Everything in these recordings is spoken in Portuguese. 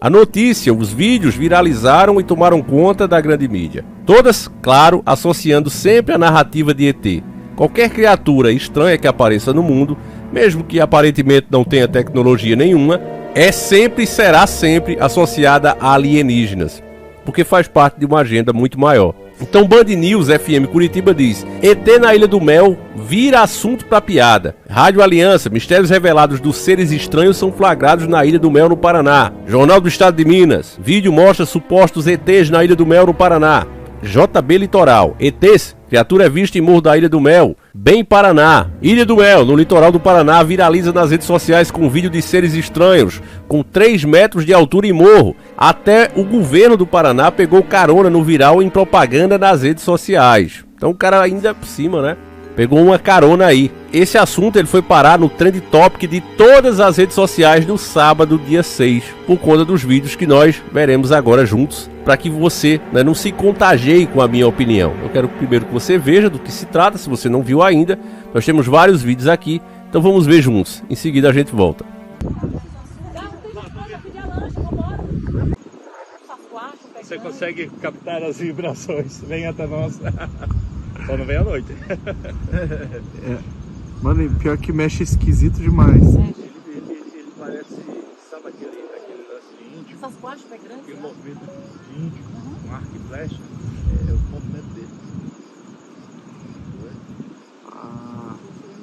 A notícia, os vídeos viralizaram e tomaram conta da grande mídia. Todas, claro, associando sempre a narrativa de ET. Qualquer criatura estranha que apareça no mundo, mesmo que aparentemente não tenha tecnologia nenhuma, é sempre e será sempre associada a alienígenas, porque faz parte de uma agenda muito maior. Então Band News FM Curitiba diz: ET na Ilha do Mel vira assunto pra piada. Rádio Aliança: mistérios revelados dos seres estranhos são flagrados na Ilha do Mel, no Paraná. Jornal do Estado de Minas: vídeo mostra supostos ETs na Ilha do Mel, no Paraná. JB Litoral: ETs, criatura é vista em Morro da Ilha do Mel, bem Paraná. Ilha do Mel, no litoral do Paraná, viraliza nas redes sociais com vídeo de seres estranhos com 3 metros de altura em morro. Até o governo do Paraná pegou carona no viral em propaganda nas redes sociais. Então o cara ainda por cima, né? Pegou uma carona aí. Esse assunto ele foi parar no Trend Topic de todas as redes sociais no sábado, dia 6, por conta dos vídeos que nós veremos agora juntos, para que você, né, não se contagie com a minha opinião. Eu quero primeiro que você veja do que se trata, se você não viu ainda. Nós temos vários vídeos aqui, então vamos ver juntos. Em seguida a gente volta. Você consegue captar as vibrações, vem até nós. Só não vem à noite. Mano, pior que mexe esquisito demais. Ele parece, sabe aquele lance índio? Essas plásticas é grande. Aquele movimento índio, um arco e flecha, é o movimento dele.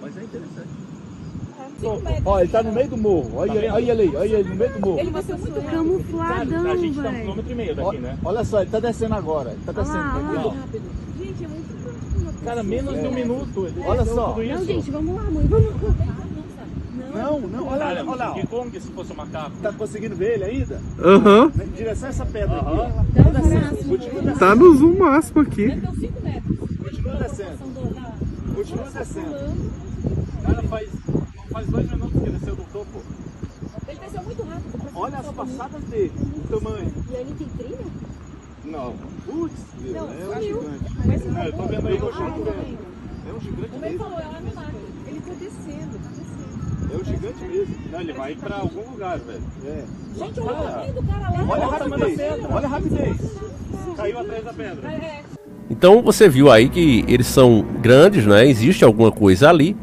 Mas é interessante. Ó, ele tá no meio do morro, olha ele no meio do morro. Ele vai ser muito camufladão, A gente tá 1,5 km daqui, né? Olha só, ele tá descendo agora, ele tá descendo. rápido. Gente, é muito rápido. Cara, menos de 1 minuto. Olha só. Não, gente, vamos lá, mãe. Vamos. Não, olha lá. Que Kong se fosse um macaco. Tá conseguindo ver ele ainda? Aham. Em direção a essa pedra aqui. Continua descendo. Tá no zoom máximo aqui. Deve ter uns 5 metros. Continua descendo. Continua descendo. Cara, faz 2 minutos que ele desceu do topo. Ele desceu muito rápido. Olha as passadas dele, o tamanho. E ali tem trilha? Não. Putz, Não, é um sumiu. gigante. Mas Não, eu tô vendo aí, Eu tô eu vendo. É um gigante como ele mesmo. falou, ela não mata. Ele foi descendo. É um gigante mesmo. Não, ele vai pra algum lugar, velho. É. Gente, olha o tamanho do cara lá. Olha a rapidez. Olha a rapidez. Caiu atrás da pedra. É. Então você viu aí que eles são grandes, né? Existe alguma coisa ali.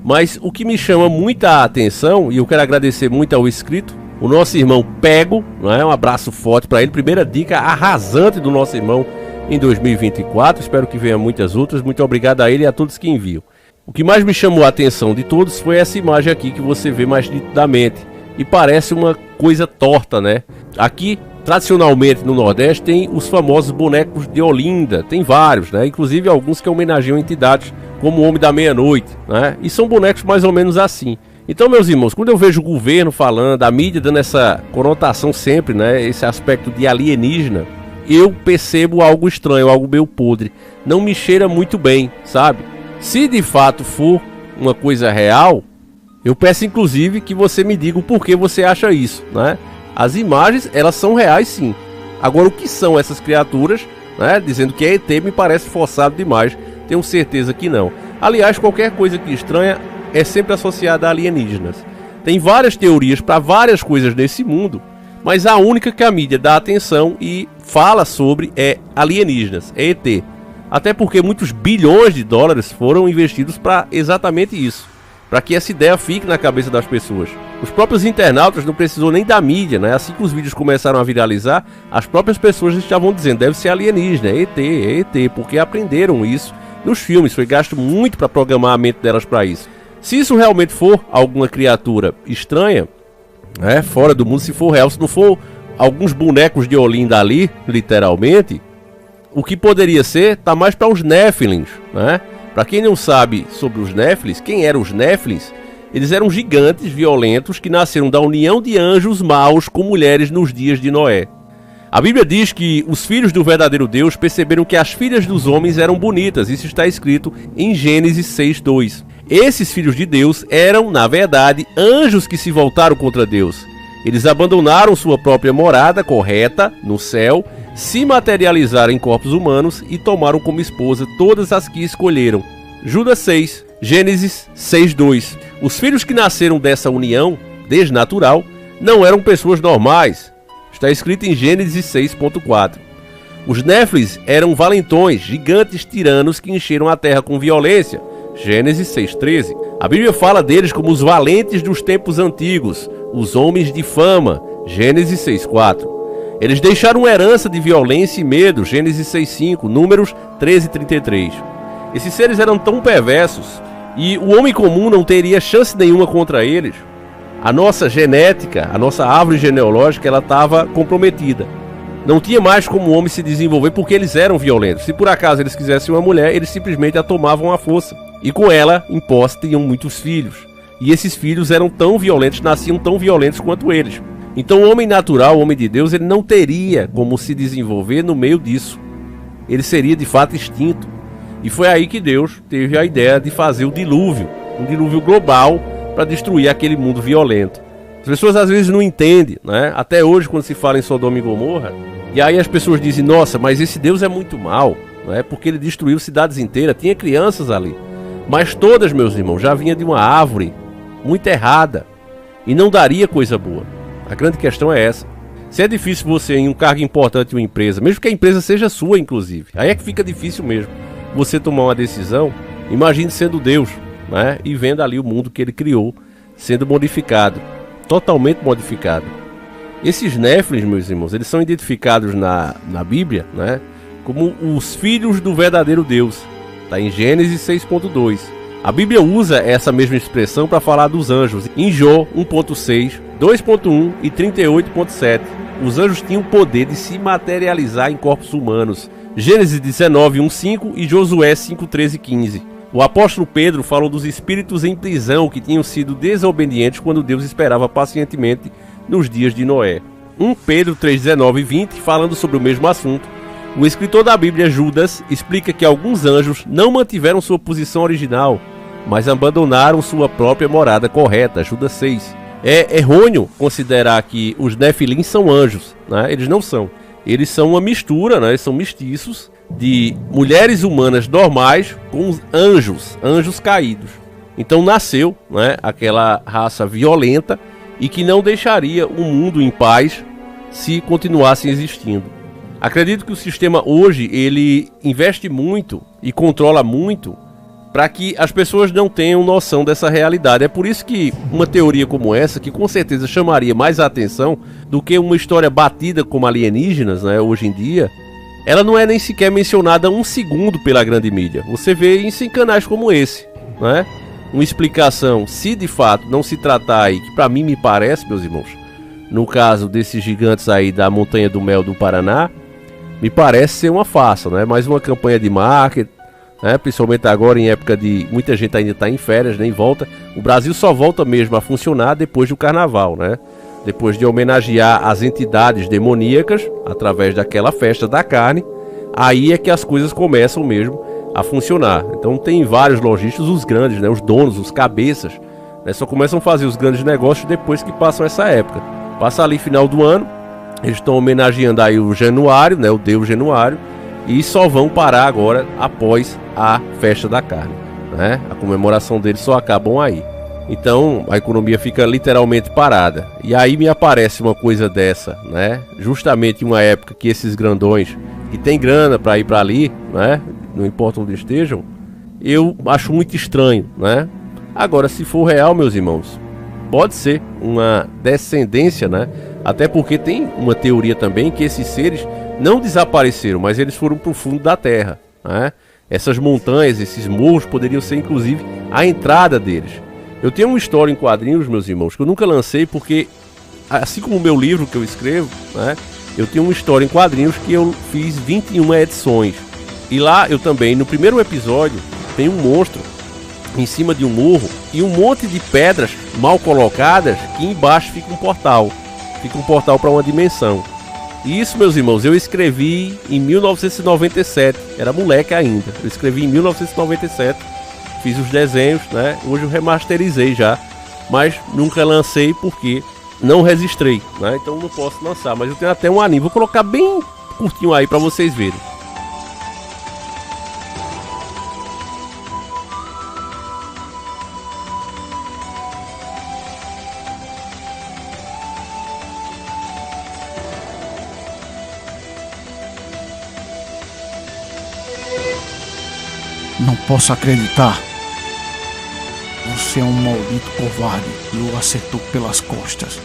Mas o que me chama muita atenção, e eu quero agradecer muito ao inscrito, o nosso irmão Pego, né? Um abraço forte para ele. Primeira dica arrasante do nosso irmão em 2024. Espero que venha muitas outras. Muito obrigado a ele e a todos que enviam. O que mais me chamou a atenção de todos foi essa imagem aqui que você vê mais nitidamente. E parece uma coisa torta, né? Aqui, tradicionalmente no Nordeste, tem os famosos bonecos de Olinda. Tem vários, né? Inclusive alguns que homenageiam entidades como o Homem da Meia-Noite, né? E são bonecos mais ou menos assim. Então, meus irmãos, quando eu vejo o governo falando, a mídia dando essa conotação sempre, né? Esse aspecto de alienígena, eu percebo algo estranho, algo meio podre. Não me cheira muito bem, sabe? Se de fato for uma coisa real, eu peço inclusive que você me diga o porquê você acha isso, né? As imagens, elas são reais sim. Agora, o que são essas criaturas, né? Dizendo que é ET me parece forçado demais. Tenho certeza que não. Aliás, qualquer coisa que estranha é sempre associada a alienígenas. Tem várias teorias para várias coisas nesse mundo, mas a única que a mídia dá atenção e fala sobre é alienígenas, é ET. Até porque muitos bilhões de dólares foram investidos para exatamente isso, para que essa ideia fique na cabeça das pessoas. Os próprios internautas não precisou nem da mídia, né? Assim que os vídeos começaram a viralizar, as próprias pessoas estavam dizendo: deve ser alienígena, é ET, porque aprenderam isso nos filmes. Foi gasto muito para programar a mente delas para isso. Se isso realmente for alguma criatura estranha, né, fora do mundo, se for real, se não for alguns bonecos de Olinda ali, literalmente, o que poderia ser, tá mais para os Néfilins, né? Para quem não sabe sobre os Néfilins, quem eram os Néfilins? Eles eram gigantes violentos que nasceram da união de anjos maus com mulheres nos dias de Noé. A Bíblia diz que os filhos do verdadeiro Deus perceberam que as filhas dos homens eram bonitas. Isso está escrito em Gênesis 6:2. Esses filhos de Deus eram, na verdade, anjos que se voltaram contra Deus. Eles abandonaram sua própria morada correta no céu, se materializaram em corpos humanos e tomaram como esposa todas as que escolheram. Judas 6, Gênesis 6:2. Os filhos que nasceram dessa união desnatural não eram pessoas normais. Está escrito em Gênesis 6.4. Os Néfilis eram valentões, gigantes tiranos que encheram a terra com violência. Gênesis 6.13. A Bíblia fala deles como os valentes dos tempos antigos, os homens de fama. Gênesis 6.4. Eles deixaram uma herança de violência e medo. Gênesis 6.5. Números 13.33. Esses seres eram tão perversos e o homem comum não teria chance nenhuma contra eles. A nossa genética, a nossa árvore genealógica, ela estava comprometida. Não tinha mais como o homem se desenvolver porque eles eram violentos. Se por acaso eles quisessem uma mulher, eles simplesmente a tomavam à força. E com ela, em posse, tinham muitos filhos. E esses filhos eram tão violentos, nasciam tão violentos quanto eles. Então o homem natural, o homem de Deus, ele não teria como se desenvolver no meio disso. Ele seria de fato extinto. E foi aí que Deus teve a ideia de fazer o dilúvio. Um dilúvio global para destruir aquele mundo violento. As pessoas às vezes não entendem, né? Até hoje, quando se fala em Sodoma e Gomorra, e aí as pessoas dizem, nossa, mas esse Deus é muito mau, né? Porque ele destruiu cidades inteiras, tinha crianças ali. Mas todas, meus irmãos, já vinha de uma árvore muito errada e não daria coisa boa. A grande questão é essa. Se é difícil você, em um cargo importante de uma empresa, mesmo que a empresa seja sua, inclusive, aí é que fica difícil mesmo você tomar uma decisão. Imagine sendo Deus, né? E vendo ali o mundo que ele criou sendo modificado. Totalmente modificado. Esses Néfilis, meus irmãos, eles são identificados na Bíblia, né, como os filhos do verdadeiro Deus. Está em Gênesis 6.2. A Bíblia usa essa mesma expressão para falar dos anjos. Em Jó 1.6, 2.1 e 38.7. Os anjos tinham o poder de se materializar em corpos humanos. Gênesis 19.1.5 e Josué 5.13.15. O apóstolo Pedro falou dos espíritos em prisão que tinham sido desobedientes quando Deus esperava pacientemente nos dias de Noé. 1 Pedro 3:19 e 20, falando sobre o mesmo assunto. O escritor da Bíblia, Judas, explica que alguns anjos não mantiveram sua posição original, mas abandonaram sua própria morada correta. Judas 6. É errôneo considerar que os Nefilim são anjos, né? Eles não são. Eles são uma mistura, né? Eles são mestiços de mulheres humanas normais com anjos caídos. Então nasceu, né, aquela raça violenta e que não deixaria o mundo em paz se continuassem existindo. Acredito que o sistema hoje ele investe muito e controla muito para que as pessoas não tenham noção dessa realidade. É por isso que uma teoria como essa, que com certeza chamaria mais a atenção do que uma história batida como alienígenas, né, hoje em dia, ela não é nem sequer mencionada um segundo pela grande mídia. Você vê isso em canais como esse, né? Uma explicação, se de fato não se tratar aí, que para mim me parece, meus irmãos, no caso desses gigantes aí da Montanha do Mel do Paraná, me parece ser uma farsa, né? Mais uma campanha de marketing, né? Principalmente agora em época de muita gente ainda está em férias, nem volta. O Brasil só volta mesmo a funcionar depois do carnaval, né? Depois de homenagear as entidades demoníacas através daquela festa da carne, aí é que as coisas começam mesmo a funcionar. Então tem vários lojistas, os grandes, né, os donos, os cabeças, né, só começam a fazer os grandes negócios depois que passam essa época. Passa ali final do ano, eles estão homenageando aí o Januário, né, o deus Januário, e só vão parar agora após a festa da carne, né? A comemoração deles só acabam aí. Então a economia fica literalmente parada. E aí me aparece uma coisa dessa, né? Justamente em uma época que esses grandões que tem grana para ir para ali, né? Não importa onde estejam, eu acho muito estranho, né? Agora, se for real, meus irmãos, pode ser uma descendência, né? Até porque tem uma teoria também que esses seres não desapareceram, mas eles foram para o fundo da terra, né? Essas montanhas, esses morros poderiam ser inclusive a entrada deles. Eu tenho uma história em quadrinhos, meus irmãos, que eu nunca lancei porque, assim como o meu livro que eu escrevo, né, eu tenho uma história em quadrinhos que eu fiz 21 edições. E lá eu também, no primeiro episódio, tem um monstro em cima de um morro e um monte de pedras mal colocadas que embaixo fica um portal. Fica um portal para uma dimensão. E isso, meus irmãos, eu escrevi em 1997. Era moleque ainda. Eu escrevi em 1997. Fiz os desenhos, né? Hoje eu remasterizei já, mas nunca lancei porque não registrei, né? Então não posso lançar, mas eu tenho até um anime. Vou colocar bem curtinho aí para vocês verem. Não posso acreditar. Você é um maldito covarde e o acertou pelas costas.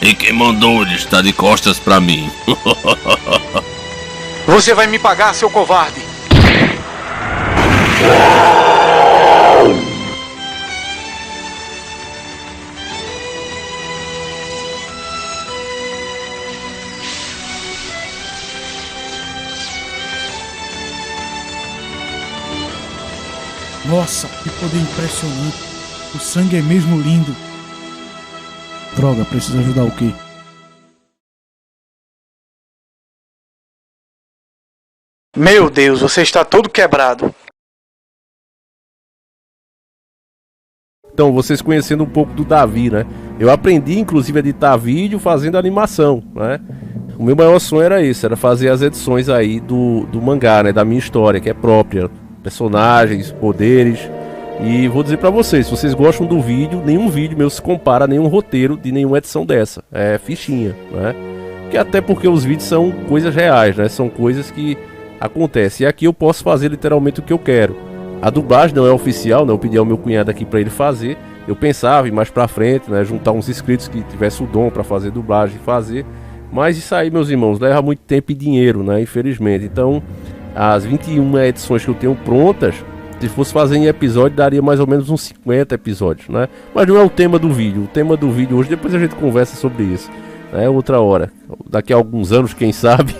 E quem mandou ele estar de costas pra mim? Você vai me pagar, seu covarde! Nossa, que poder impressionante! O sangue é mesmo lindo! Droga, precisa ajudar o quê? Meu Deus, você está todo quebrado. Então, vocês conhecendo um pouco do Davi, né? Eu aprendi, inclusive, a editar vídeo fazendo animação, né? O meu maior sonho era esse, era fazer as edições aí do mangá, né? Da minha história, que é própria. Personagens, poderes. E vou dizer pra vocês, se vocês gostam do vídeo, nenhum vídeo meu se compara a nenhum roteiro de nenhuma edição dessa. É fichinha, né? Até porque os vídeos são coisas reais, né? São coisas que acontecem. E aqui eu posso fazer literalmente o que eu quero. A dublagem não é oficial, né? Eu pedi ao meu cunhado aqui pra ele fazer. Eu pensava em mais pra frente, né? Juntar uns inscritos que tivessem o dom pra fazer dublagem e fazer. Mas isso aí, meus irmãos, leva muito tempo e dinheiro, né? Infelizmente. Então, as 21 edições que eu tenho prontas, se fosse fazer em episódio, daria mais ou menos uns 50 episódios, né? Mas não é o tema do vídeo. O tema do vídeo hoje, depois a gente conversa sobre isso, né? Outra hora. Daqui a alguns anos, quem sabe.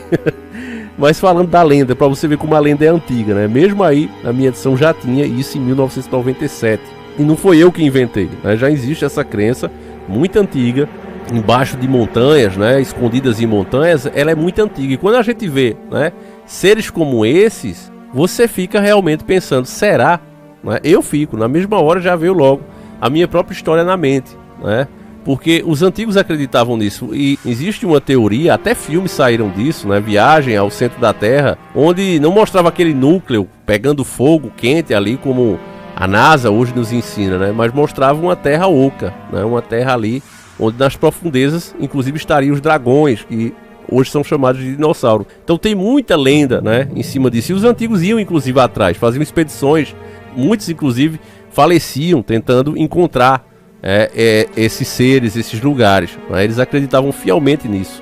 Mas falando da lenda, pra você ver como a lenda é antiga, né? Mesmo aí, a minha edição já tinha isso em 1997. E não foi eu que inventei, né? Já existe essa crença muito antiga, embaixo de montanhas, né? Escondidas em montanhas, ela é muito antiga. E quando a gente vê, né, seres como esses, você fica realmente pensando, será? Né? Eu fico, na mesma hora já veio logo a minha própria história na mente, né? Porque os antigos acreditavam nisso. E existe uma teoria, até filmes saíram disso, né? Viagem ao centro da Terra, onde não mostrava aquele núcleo pegando fogo quente ali, como a NASA hoje nos ensina, né? Mas mostrava uma terra oca, né? Uma terra ali onde nas profundezas, inclusive, estariam os dragões, que hoje são chamados de dinossauro. Então tem muita lenda, né, em cima disso. E os antigos iam, inclusive, atrás, faziam expedições. Muitos, inclusive, faleciam tentando encontrar esses seres, esses lugares, né? Eles acreditavam fielmente nisso.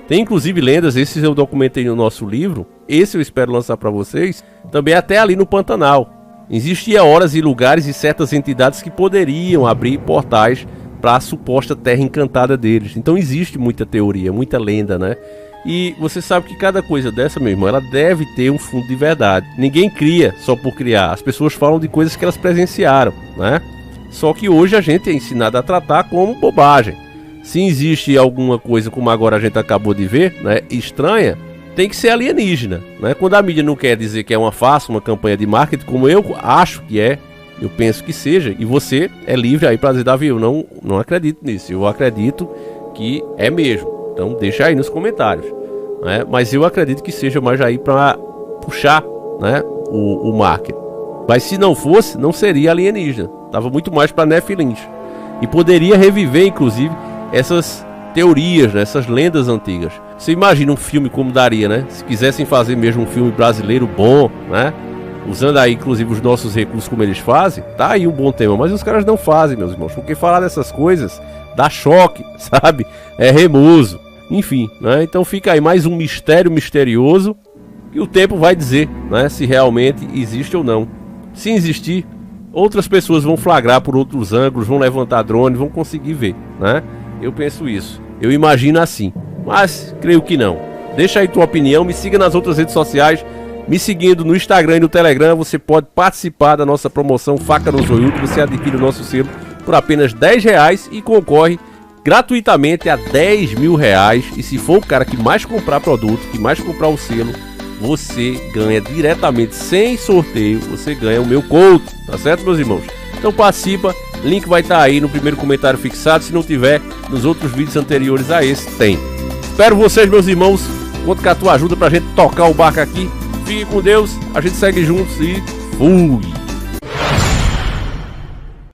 Tem, inclusive, lendas, esses eu documentei no nosso livro. Esse eu espero lançar para vocês. Também até ali no Pantanal. Existia horas e lugares e certas entidades que poderiam abrir portais para a suposta terra encantada deles. Então existe muita teoria, muita lenda, né? E você sabe que cada coisa dessa, meu irmão, ela deve ter um fundo de verdade. Ninguém cria só por criar. As pessoas falam de coisas que elas presenciaram, né? Só que hoje a gente é ensinado a tratar como bobagem. Se existe alguma coisa, como agora a gente acabou de ver, né, estranha, tem que ser alienígena, né? Quando a mídia não quer dizer que é uma farsa, uma campanha de marketing, como eu acho que é, eu penso que seja, e você é livre aí para dizer, Davi, eu não acredito nisso, eu acredito que é mesmo. Então deixa aí nos comentários, né? Mas eu acredito que seja mais aí para puxar, né, o marketing. Mas se não fosse, não seria alienígena, tava muito mais para Nefilins. E poderia reviver, inclusive, essas teorias, né, essas lendas antigas. Você imagina um filme como daria, né? Se quisessem fazer mesmo um filme brasileiro bom, né? Usando aí, inclusive, os nossos recursos como eles fazem, tá aí um bom tema. Mas os caras não fazem, meus irmãos, porque falar dessas coisas dá choque, sabe? É remoso. Enfim, né? Então fica aí mais um mistério misterioso que o tempo vai dizer, né, se realmente existe ou não. Se existir, outras pessoas vão flagrar por outros ângulos, vão levantar drone, vão conseguir ver, né? Eu penso isso. Eu imagino assim. Mas creio que não. Deixa aí tua opinião, me siga nas outras redes sociais. Me seguindo no Instagram e no Telegram, você pode participar da nossa promoção Faca no Zoiudo. Você adquire o nosso selo por apenas R$10 e concorre gratuitamente a R$10.000. E se for o cara que mais comprar produto, que mais comprar o selo, você ganha diretamente, sem sorteio, você ganha o meu code, tá certo, meus irmãos? Então participa, link vai estar aí no primeiro comentário fixado. Se não tiver, nos outros vídeos anteriores a esse, tem. Espero vocês, meus irmãos. Conto com a tua ajuda pra gente tocar o barco aqui. Fique com Deus, a gente segue juntos e fui!